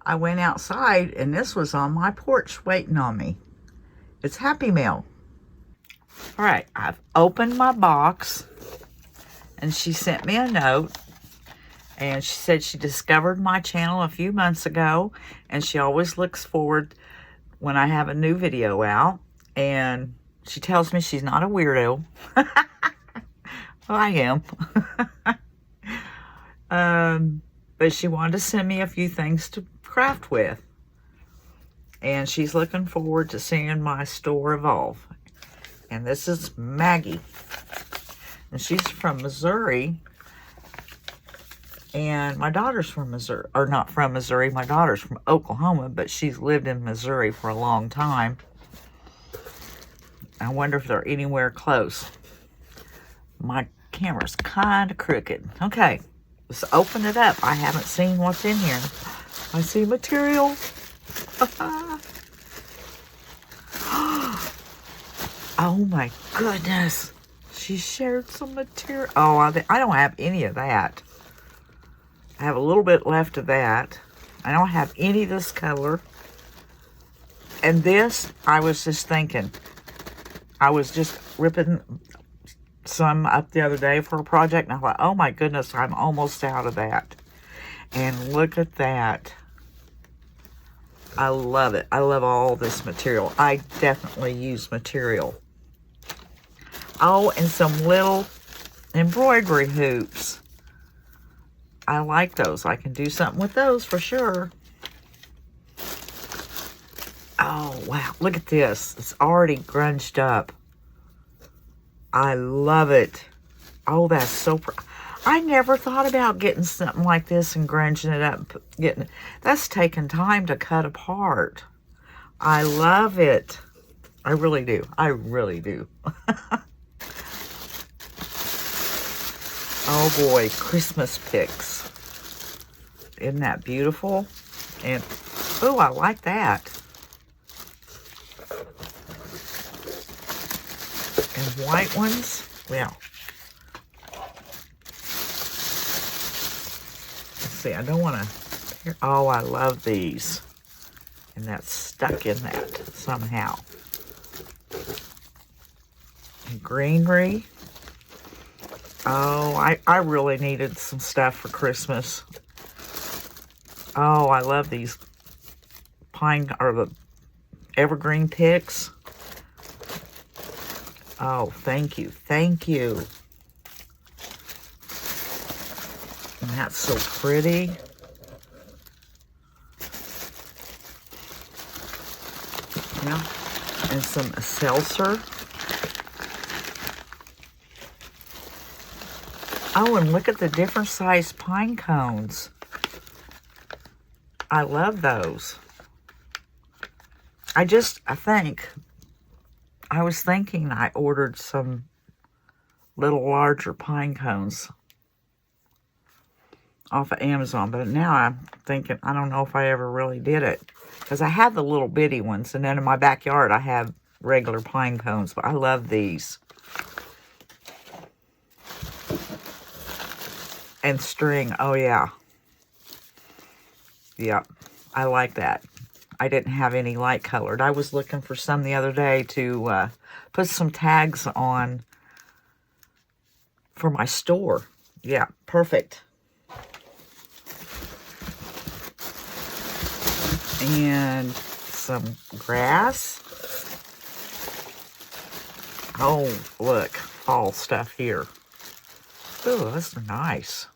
I went outside and this was on my porch waiting on me. It's Happy Mail. All right, I've opened my box and she sent me a note. And she said she discovered my channel a few months ago, and she always looks forward when I have a new video out. And she tells me she's not a weirdo. Well, I am. But she wanted to send me a few things to craft with. And she's looking forward to seeing my store evolve. And this is Maggie. And she's from Missouri. And my daughter's from Missouri, or not from Missouri, my daughter's from Oklahoma, but she's lived in Missouri for a long time. I wonder if they're anywhere close. My camera's kind of crooked. Okay, let's open it up. I haven't seen what's in here. I see material. Oh my goodness. She shared some material. Oh, I don't have any of that. I have a little bit left of that. I don't have any of this color. And this, I was just thinking. I was just ripping some up the other day for a project. And I thought, oh my goodness, I'm almost out of that. And look at that. I love it. I love all this material. I definitely use material. Oh, and some little embroidery hoops. I like those. I can do something with those for sure. Oh, wow. Look at this. It's already grunged up. I love it. Oh, that's so pretty. I never thought about getting something like this and grunging it up. That's taking time to cut apart. I love it. I really do. I really do. Oh boy, Christmas picks. Isn't that beautiful? And, oh, I like that. And white ones, well. Let's see, I don't want to, oh, I love these. And that's stuck in that somehow. And greenery. Oh, I really needed some stuff for Christmas. Oh, I love these pine, or the evergreen picks. Oh, thank you. Thank you. And that's so pretty. Yeah. And some seltzer. Oh, and look at the different size pine cones. I love those. I think, I was thinking I ordered some little larger pine cones off of Amazon, but now I'm thinking, I don't know if I ever really did it. Because I have the little bitty ones, and then in my backyard I have regular pine cones, but I love these. And string, oh yeah. Yep, I like that. I didn't have any light colored. I was looking for some the other day to put some tags on for my store. Yeah, perfect. And some grass. Oh, look, fall stuff here. Ooh, that's nice.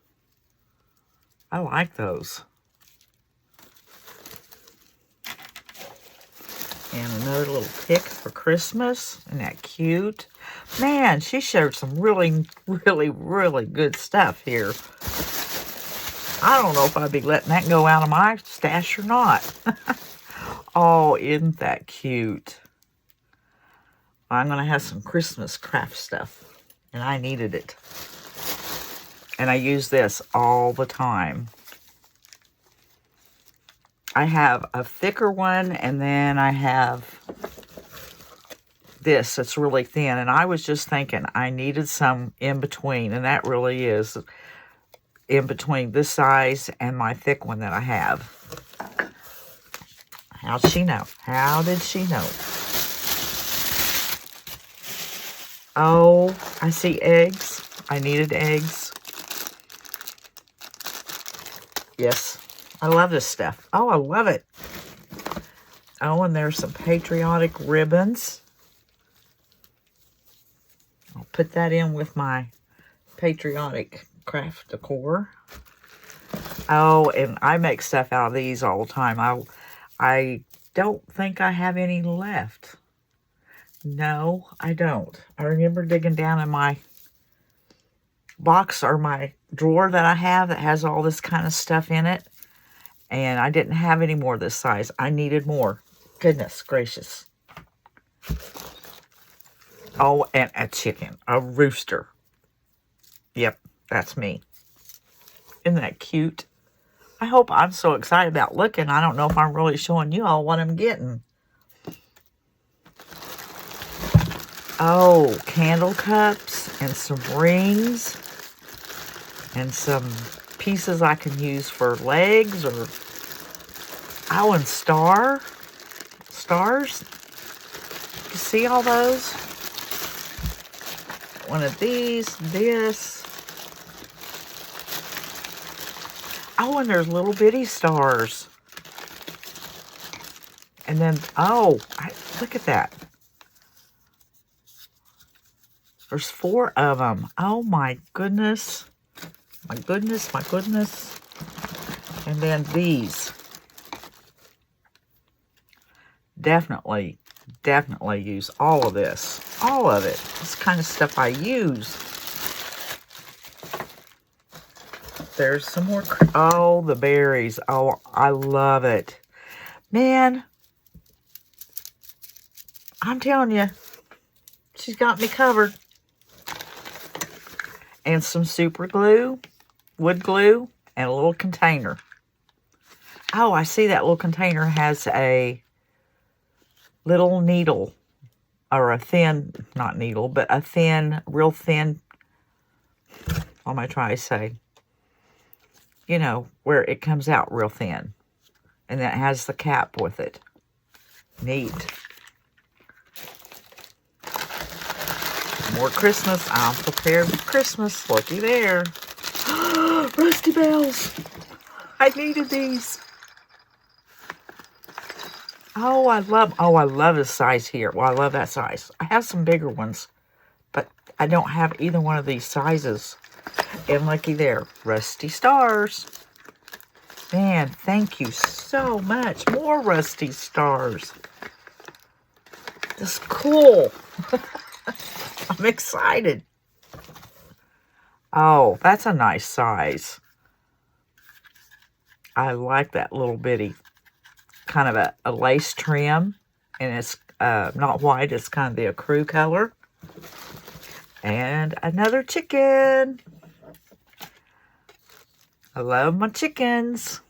I like those. And another little pick for Christmas. Isn't that cute? Man, she showed some really, really, really good stuff here. I don't know if I'd be letting that go out of my stash or not. Oh, isn't that cute? I'm going to have some Christmas craft stuff. And I needed it. And I use this all the time. I have a thicker one, and then I have this that's really thin. And I was just thinking I needed some in between, and that really is in between this size and my thick one that I have. How'd she know? How did she know? Oh, I see eggs. I needed eggs. Yes, I love this stuff. Oh, I love it. Oh, and there's some patriotic ribbons. I'll put that in with my patriotic craft decor. Oh, and I make stuff out of these all the time. I don't think I have any left. No, I don't. I remember digging down in my box or my drawer that I have that has all this kind of stuff in it. And I didn't have any more this size. I needed more. Goodness gracious. Oh, and a chicken. A rooster. Yep, that's me. Isn't that cute? I hope I'm so excited about looking. I don't know if I'm really showing you all what I'm getting. Oh, candle cups and some rings and some pieces I can use for legs or, oh, and stars. You see all those? One of these, this. Oh, and there's little bitty stars. And then, oh, look at that. There's 4 of them. Oh, my goodness. My goodness, my goodness. And then these. Definitely use all of this. All of it. This kind of stuff I use. There's some more. Oh, the berries. Oh, I love it. Man, I'm telling you, she's got me covered. And some super glue, wood glue, and a little container. Oh, I see that little container has a little needle, or a thin, not needle, but a thin, real thin, what am I trying to say? You know, where it comes out real thin. And that has the cap with it. Neat. More Christmas. I'm prepared for Christmas. Looky there. Rusty bells. I needed these. Oh, I love this size here. Well, I love that size. I have some bigger ones, but I don't have either one of these sizes. And looky there, rusty stars. Man, thank you so much. More rusty stars. This is cool. I'm excited. Oh, that's a nice size. I like that little bitty kind of a lace trim. And it's not white, it's kind of the ecru color. And another chicken. I love my chickens.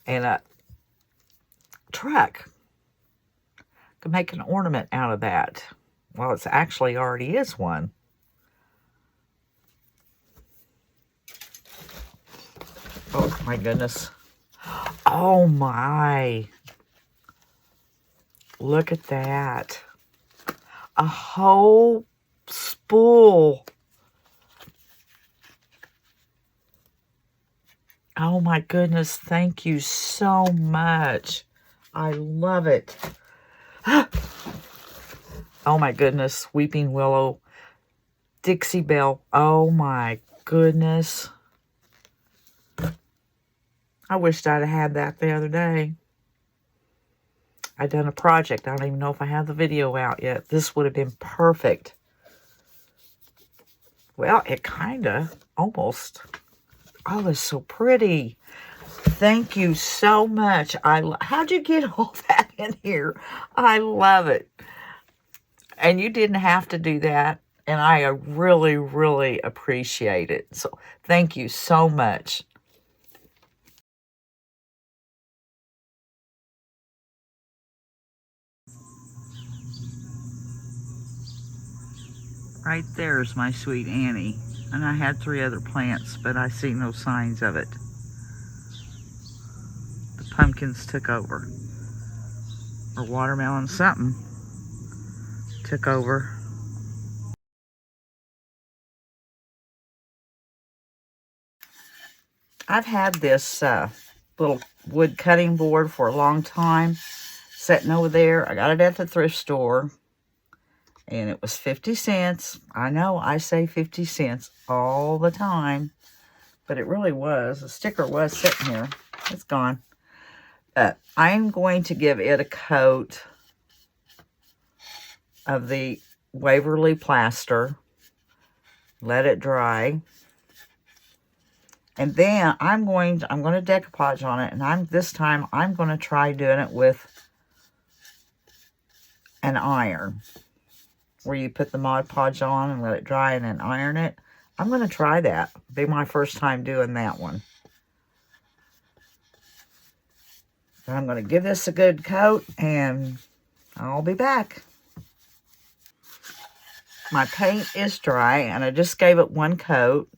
And a truck. Could make an ornament out of that. Well, it's actually already is one. Oh my goodness. Oh my. Look at that. A whole spool. Oh my goodness, thank you so much. I love it. Oh my goodness, Weeping Willow, Dixie Belle. Oh my goodness. I wished I'd have had that the other day. I'd done a project. I don't even know if I have the video out yet. This would have been perfect. Well, it kind of, almost. Oh, it's so pretty. Thank you so much. How'd you get all that in here? I love it. And you didn't have to do that. And I really, really appreciate it. So thank you so much. Right there's my sweet Annie. And I had 3 other plants, but I see no signs of it. The pumpkins took over. Or watermelon, something took over. I've had this little wood cutting board for a long time, sitting over there. I got it at the thrift store, and it was 50 cents. I know I say 50 cents all the time, but it really was. The sticker was sitting here. It's gone. I'm going to give it a coat of the Waverly plaster. Let it dry. And then I'm going to decoupage on it, and this time I'm going to try doing it with an iron, where you put the Mod Podge on and let it dry and then iron it. I'm going to try that. Be my first time doing that one. And I'm going to give this a good coat, and I'll be back. My paint is dry, and I just gave it one coat.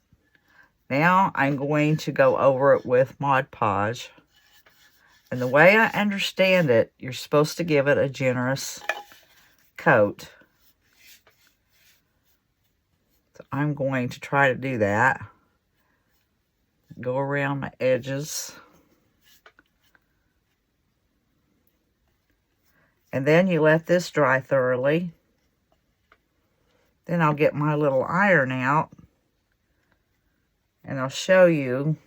Now I'm going to go over it with Mod Podge. And the way I understand it, you're supposed to give it a generous coat. So I'm going to try to do that. Go around my edges. And then you let this dry thoroughly. Then I'll get my little iron out. And I'll show you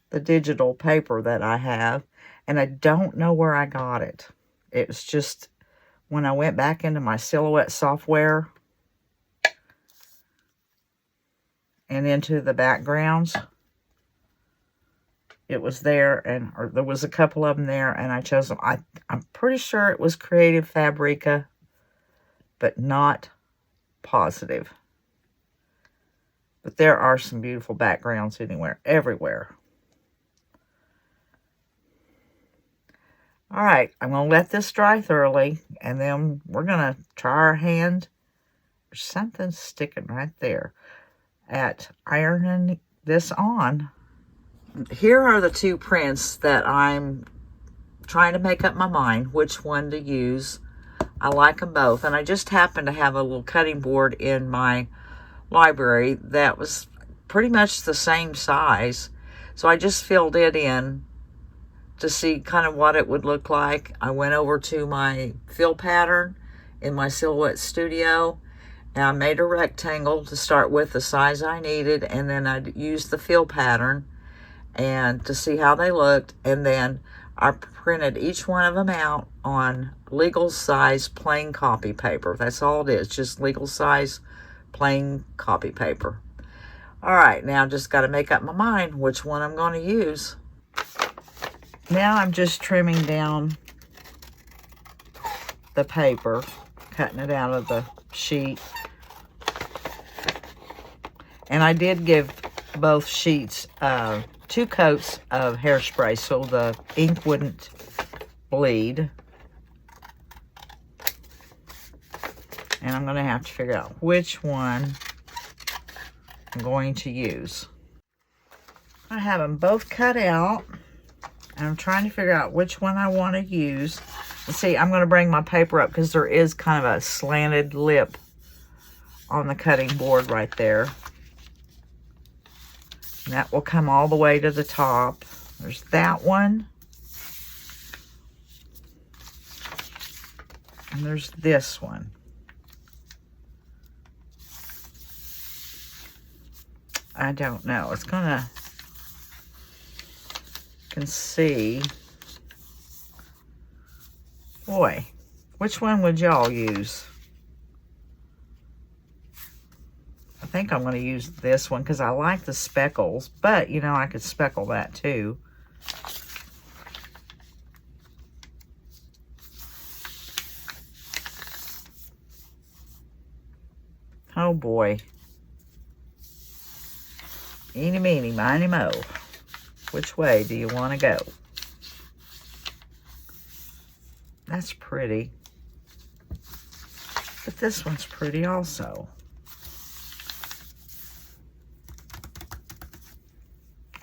the digital paper that I have. And I don't know where I got it. It was just when I went back into my Silhouette software and into the backgrounds. It was there, or there was a couple of them there, and I chose them. I'm pretty sure it was Creative Fabrica, but not positive. But there are some beautiful backgrounds everywhere. All right, I'm going to let this dry thoroughly, and then we're going to try our hand. There's something sticking right there at ironing this on. Here are the two prints that I'm trying to make up my mind which one to use. I like them both, and I just happen to have a little cutting board in my library that was pretty much the same size, so I just filled it in to see kind of what it would look like. I went over to my fill pattern in my Silhouette Studio, and I made a rectangle to start with, the size I needed, and then I used the fill pattern and to see how they looked, and then I printed each one of them out on legal size plain copy paper. That's all it is, just legal size plain copy paper. All right, now I've just got to make up my mind which one I'm going to use. Now I'm just trimming down the paper, cutting it out of the sheet. And I did give both sheets 2 coats of hairspray so the ink wouldn't bleed. And I'm going to have to figure out which one I'm going to use. I have them both cut out, and I'm trying to figure out which one I want to use. And see, I'm going to bring my paper up because there is kind of a slanted lip on the cutting board right there. And that will come all the way to the top. There's that one. And there's this one. I don't know. It's gonna, can see. Boy, which one would y'all use? I think I'm going to use this one because I like the speckles, but you know, I could speckle that too. Oh boy. Eeny, meeny, miny, mo. Which way do you want to go? That's pretty. But this one's pretty also.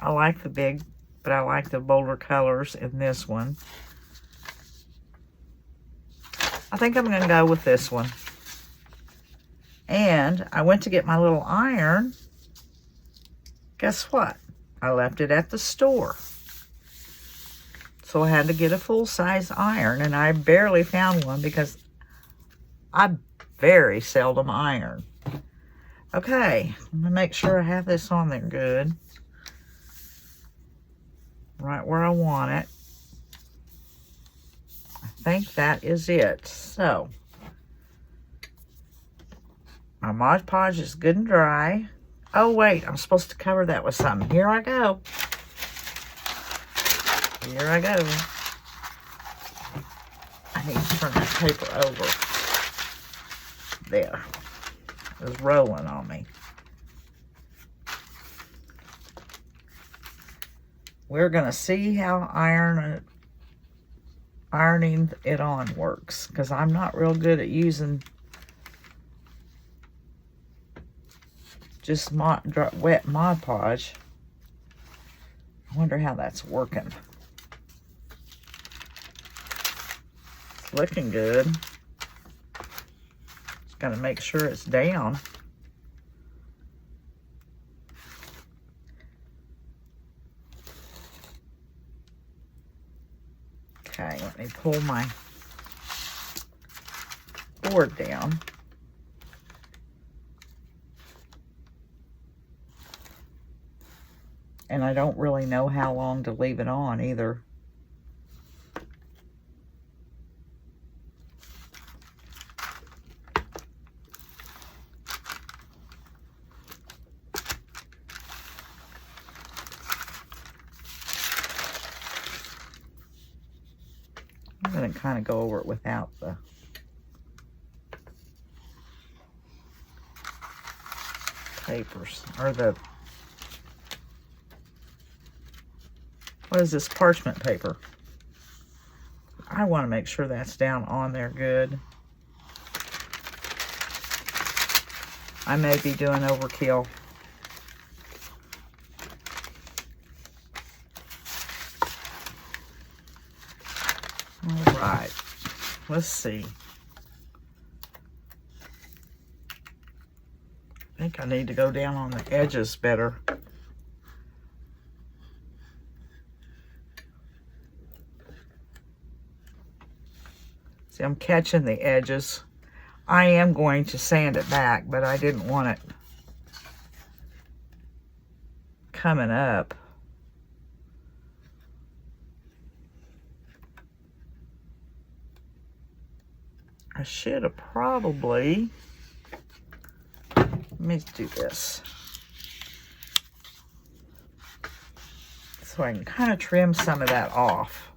I like the big, but I like the bolder colors in this one. I think I'm going to go with this one. And I went to get my little iron. Guess what? I left it at the store. So I had to get a full-size iron, and I barely found one because I very seldom iron. Okay, I'm going to make sure I have this on there good. Right where I want it. I think that is it. So, my Mod Podge is good and dry. Oh, wait, I'm supposed to cover that with something. Here I go. Here I go. I need to turn that paper over. There. It was rolling on me. We're going to see how ironing it on works, because I'm not real good at using just wet Mod Podge. I wonder how that's working. It's looking good. Just got to make sure it's down. Okay, let me pull my board down. And I don't really know how long to leave it on either. I'm going to kind of go over it without the papers, or the, what is this, parchment paper. I want to make sure that's down on there good. I may be doing overkill. All right, let's see. I think I need to go down on the edges better. See, I'm catching the edges. I am going to sand it back, but I didn't want it coming up. I should have probably, let me do this, so I can kind of trim some of that off.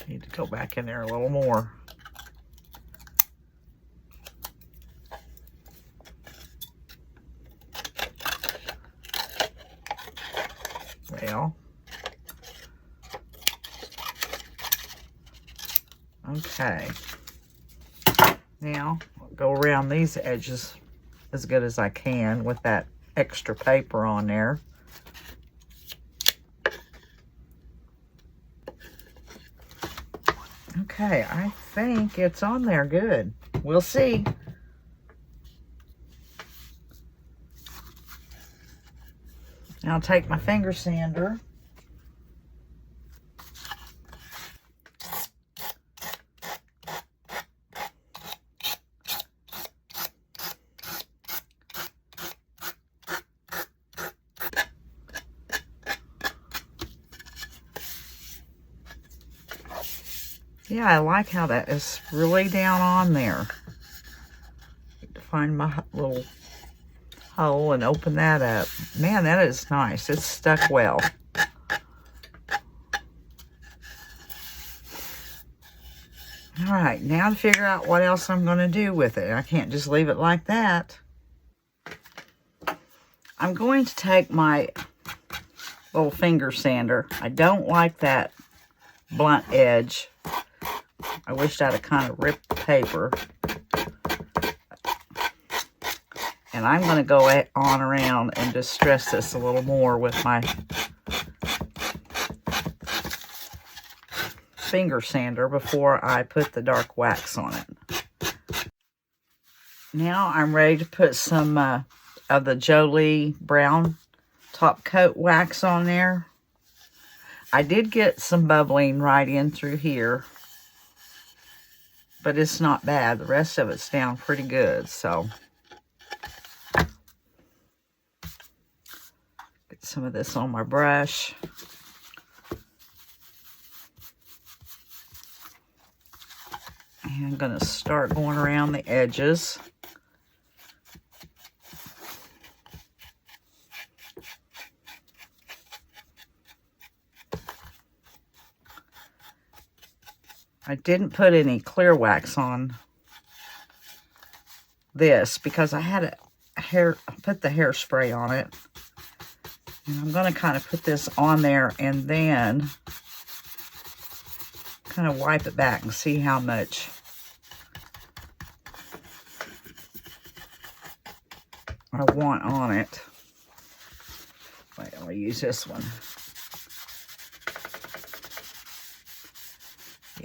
Need to go back in there a little more. Well, okay. Now, I'll go around these edges as good as I can with that extra paper on there. Okay, I think it's on there good. We'll see. Now I'll take my finger sander. Yeah, I like how that is really down on there. Need to find my little hole and open that up. Man, that is nice. It's stuck well. All right, now to figure out what else I'm going to do with it. I can't just leave it like that. I'm going to take my little finger sander. I don't like that blunt edge. I wished I'd have kind of ripped the paper. And I'm going to go on around and just stress this a little more with my finger sander before I put the dark wax on it. Now I'm ready to put some of the Jolie brown top coat wax on there. I did get some bubbling right in through here, but it's not bad. The rest of it's down pretty good, so get some of this on my brush. And I'm going to start going around the edges. I didn't put any clear wax on this because I had put the hairspray on it. And I'm going to kind of put this on there and then kind of wipe it back and see how much I want on it. Wait, I'll use this one.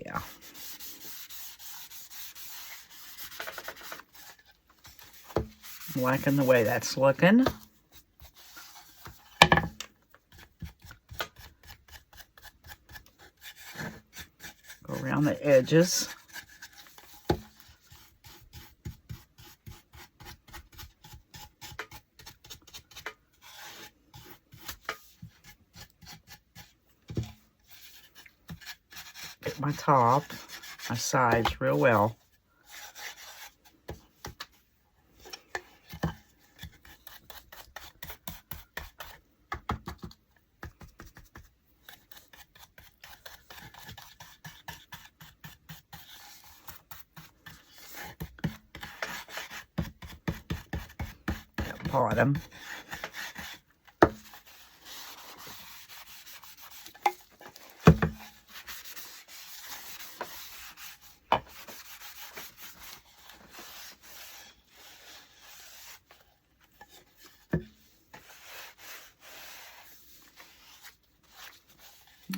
Yeah. I'm liking the way that's looking. Go around the edges. Get my top, my sides real well. Bottom.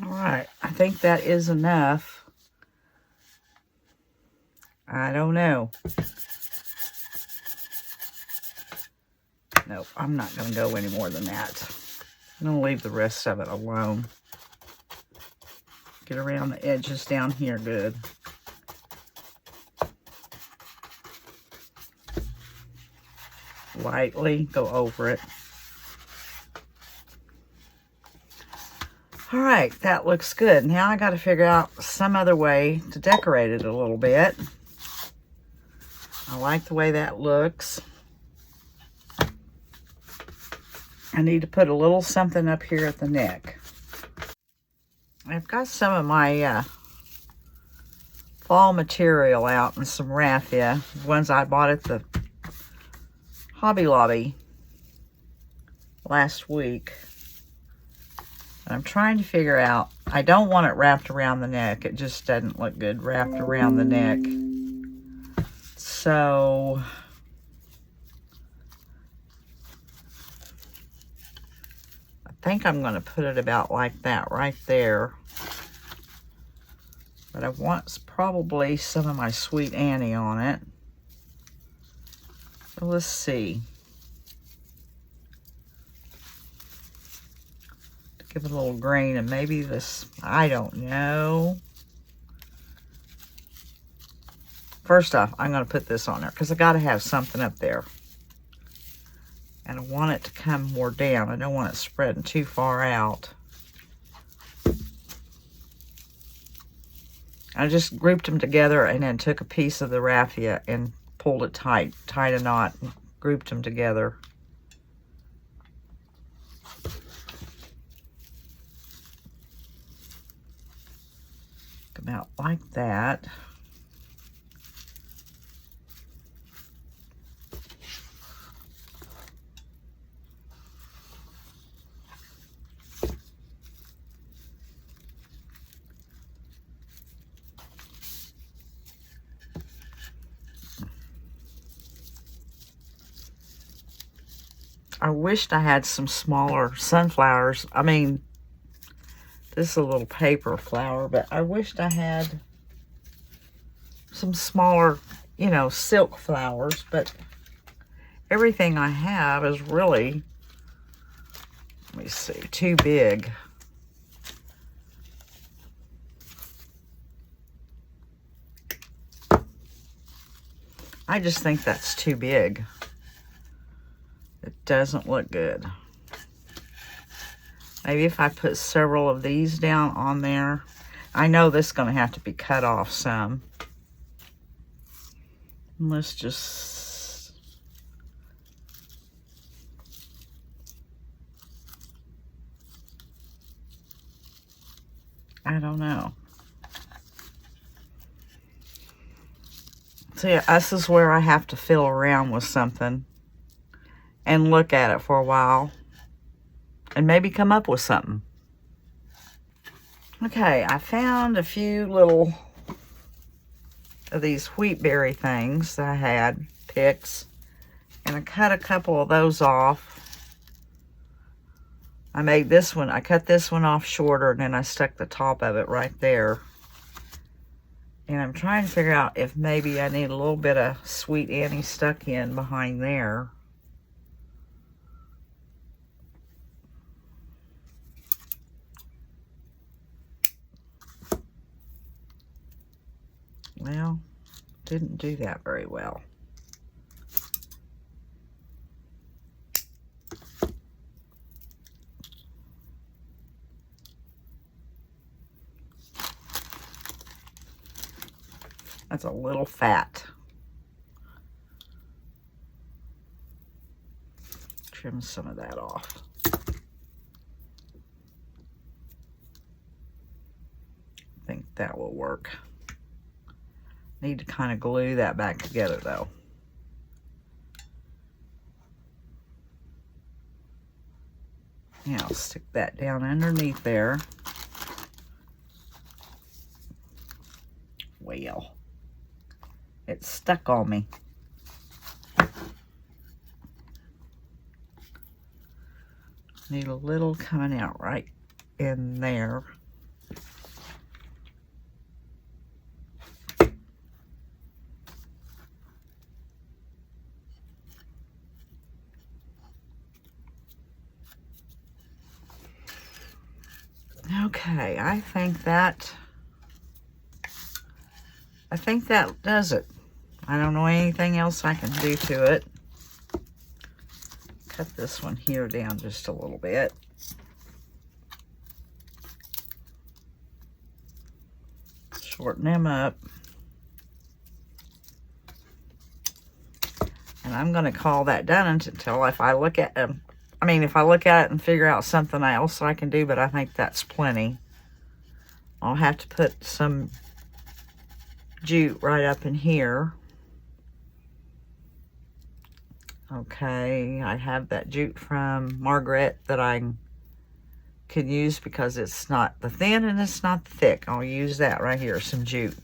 All right, I think that is enough. I don't know. Nope, I'm not going to go any more than that. I'm going to leave the rest of it alone. Get around the edges down here good. Lightly go over it. All right, that looks good. Now I got to figure out some other way to decorate it a little bit. I like the way that looks. I need to put a little something up here at the neck. I've got some of my fall material out and some raffia, ones I bought at the Hobby Lobby last week. And I'm trying to figure out, I don't want it wrapped around the neck. It just doesn't look good wrapped around the neck. So I think I'm going to put it about like that right there. But I want probably some of my Sweet Annie on it. So let's see. Give it a little green and maybe this, I don't know. First off, I'm going to put this on there because I got to have something up there. And I want it to come more down. I don't want it spreading too far out. I just grouped them together and then took a piece of the raffia and pulled it tight, tied a knot, and grouped them together. Come out like that. I wished I had some smaller sunflowers. I mean, this is a little paper flower, but I wished I had some smaller, you know, silk flowers, but everything I have is really, let me see, too big. I just think that's too big. It doesn't look good. Maybe if I put several of these down on there. I know this is going to have to be cut off some. Let's just... I don't know. See, this is where I have to fiddle around with something and look at it for a while and maybe come up with something. Okay, I found a few little of these wheatberry things that I had, picks, and I cut a couple of those off. I made this one, I cut this one off shorter, and then I stuck the top of it right there. And I'm trying to figure out if maybe I need a little bit of Sweet Annie stuck in behind there. Well, didn't do that very well. That's a little fat. Trim some of that off. I think that will work. Need to kind of glue that back together though. Now I'll stick that down underneath there. Well, it's stuck on me. Need a little coming out right in there. Okay, I think that does it. I don't know anything else I can do to it. Cut this one here down just a little bit. Shorten them up. And I'm going to call that done until if I look at them. I mean, if I look at it and figure out something else I can do, but I think that's plenty. I'll have to put some jute right up in here. Okay, I have that jute from Margaret that I can use because it's not the thin and it's not the thick. I'll use that right here, some jute.